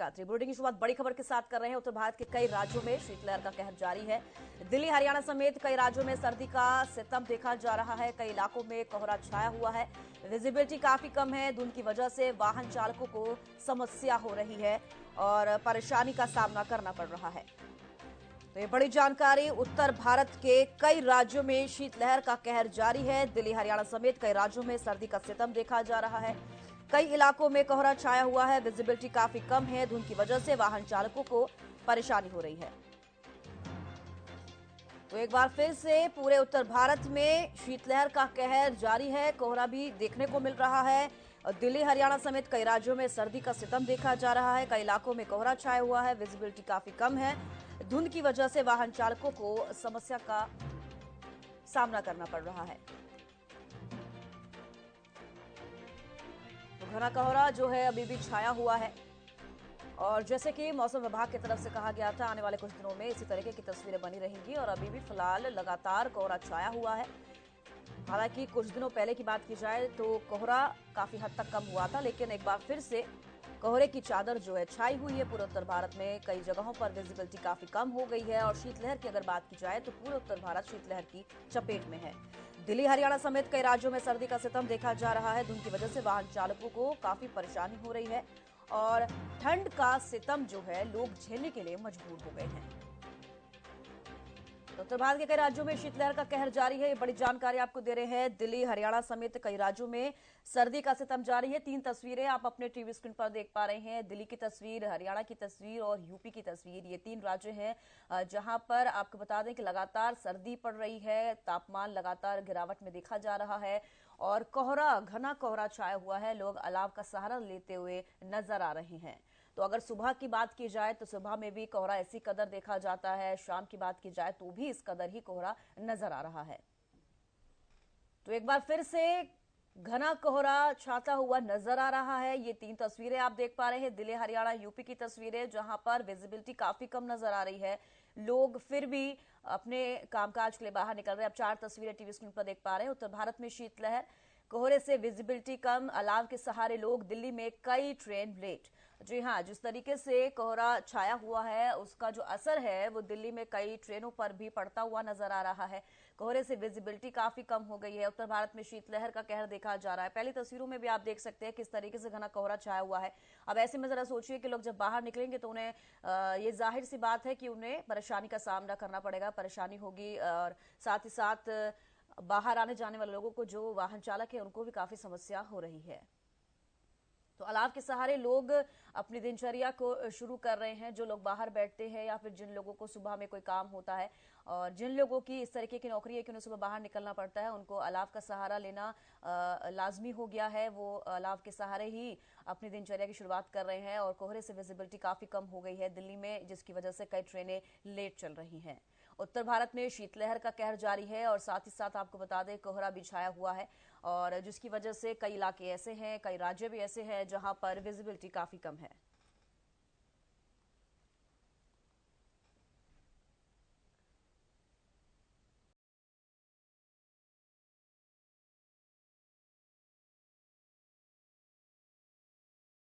Bulletin की शुरुआत बड़ी खबर के साथ कर रहे हैं। उत्तर भारत के कई राज्यों में शीतलहर का कहर जारी है। दिल्ली हरियाणा समेत कई राज्यों में सर्दी का सितम देखा जा रहा है। कई इलाकों में कोहरा छाया हुआ है। विजिबिलिटी काफी कम है। धुंध की वजह से वाहन चालकों को समस्या हो रही है और परेशानी का सामना करना पड़ रहा है। तो ये बड़ी जानकारी, उत्तर भारत के कई राज्यों में शीतलहर का कहर जारी है। दिल्ली हरियाणा समेत कई राज्यों में सर्दी का सितम देखा जा रहा है। कई इलाकों में कोहरा छाया हुआ है। विजिबिलिटी काफी कम है। धुंध की वजह से वाहन चालकों को परेशानी हो रही है। तो एक बार फिर से पूरे उत्तर भारत में शीतलहर का कहर जारी है। कोहरा भी देखने को मिल रहा है। दिल्ली हरियाणा समेत कई राज्यों में सर्दी का सितम देखा जा रहा है। कई इलाकों में कोहरा छाया हुआ है। विजिबिलिटी काफी कम है। धुंध की वजह से वाहन चालकों को समस्या का सामना करना पड़ रहा है। तो घना कोहरा जो है अभी भी छाया हुआ है और जैसे कि मौसम विभाग की तरफ से कहा गया था, आने वाले कुछ दिनों में इसी तरीके की तस्वीरें बनी रहेंगी और अभी भी फिलहाल लगातार कोहरा छाया हुआ है। हालांकि कुछ दिनों पहले की बात की जाए तो कोहरा काफी हद तक कम हुआ था, लेकिन एक बार फिर से कोहरे की चादर जो है छाई हुई है। पूरे उत्तर भारत में कई जगहों पर विजिबिलिटी काफी कम हो गई है और शीतलहर की अगर बात की जाए तो पूरे उत्तर भारत शीतलहर की चपेट में है। दिल्ली हरियाणा समेत कई राज्यों में सर्दी का सितम देखा जा रहा है। धुंध की वजह से वाहन चालकों को काफी परेशानी हो रही है और ठंड का सितम जो है लोग झेलने के लिए मजबूर हो गए हैं। उत्तर भारत के कई राज्यों में शीतलहर का कहर जारी है। ये बड़ी जानकारी आपको दे रहे हैं। दिल्ली हरियाणा समेत कई राज्यों में सर्दी का सितम जारी है। 3 तस्वीरें आप अपने टीवी स्क्रीन पर देख पा रहे हैं। दिल्ली की तस्वीर, हरियाणा की तस्वीर और यूपी की तस्वीर। ये 3 राज्य हैं जहां पर आपको बता दें कि लगातार सर्दी पड़ रही है। तापमान लगातार गिरावट में देखा जा रहा है और कोहरा, घना कोहरा छाया हुआ है। लोग अलाव का सहारा लेते हुए नजर आ रहे हैं। तो अगर सुबह की बात की जाए तो सुबह में भी कोहरा इसी कदर देखा जाता है। शाम की बात की जाए तो भी इस कदर ही कोहरा नजर आ रहा है। तो एक बार फिर से घना कोहरा छाता हुआ नजर आ रहा है। ये 3 तस्वीरें आप देख पा रहे हैं। दिल्ली हरियाणा यूपी की तस्वीरें जहां पर विजिबिलिटी काफी कम नजर आ रही है। लोग फिर भी अपने कामकाज के लिए बाहर निकल रहे हैं। अब 4 तस्वीरें टीवी स्क्रीन पर देख पा रहे हैं। उत्तर भारत में शीतलहर, कोहरे से विजिबिलिटी कम, अलाव के सहारे लोग, दिल्ली में कई ट्रेन लेट। जी हाँ, जिस तरीके से कोहरा छाया हुआ है उसका जो असर है वो दिल्ली में कई ट्रेनों पर भी पड़ता हुआ नजर आ रहा है। कोहरे से विजिबिलिटी काफी कम हो गई है। उत्तर भारत में शीतलहर का कहर देखा जा रहा है। पहली तस्वीरों में भी आप देख सकते हैं किस तरीके से घना कोहरा छाया हुआ है। अब ऐसे में जरा सोचिए कि लोग जब बाहर निकलेंगे तो उन्हें ये जाहिर सी बात है कि उन्हें परेशानी का सामना करना पड़ेगा, परेशानी होगी और साथ ही साथ बाहर आने जाने वाले लोगों को, जो वाहन चालक है, उनको भी काफी समस्या हो रही है। तो अलाव के सहारे लोग अपनी दिनचर्या को शुरू कर रहे हैं। जो लोग बाहर बैठते हैं या फिर जिन लोगों को सुबह में कोई काम होता है और जिन लोगों की इस तरीके की नौकरी है कि उन्हें सुबह बाहर निकलना पड़ता है, उनको अलाव का सहारा लेना लाजमी हो गया है। वो अलाव के सहारे ही अपनी दिनचर्या की शुरुआत कर रहे हैं और कोहरे से विजिबिलिटी काफी कम हो गई है दिल्ली में, जिसकी वजह से कई ट्रेनें लेट चल रही हैं। उत्तर भारत में शीतलहर का कहर जारी है और साथ ही साथ आपको बता दें कोहरा भी छाया हुआ है और जिसकी वजह से कई इलाके ऐसे हैं, कई राज्य भी ऐसे हैं जहां पर विजिबिलिटी काफी कम है।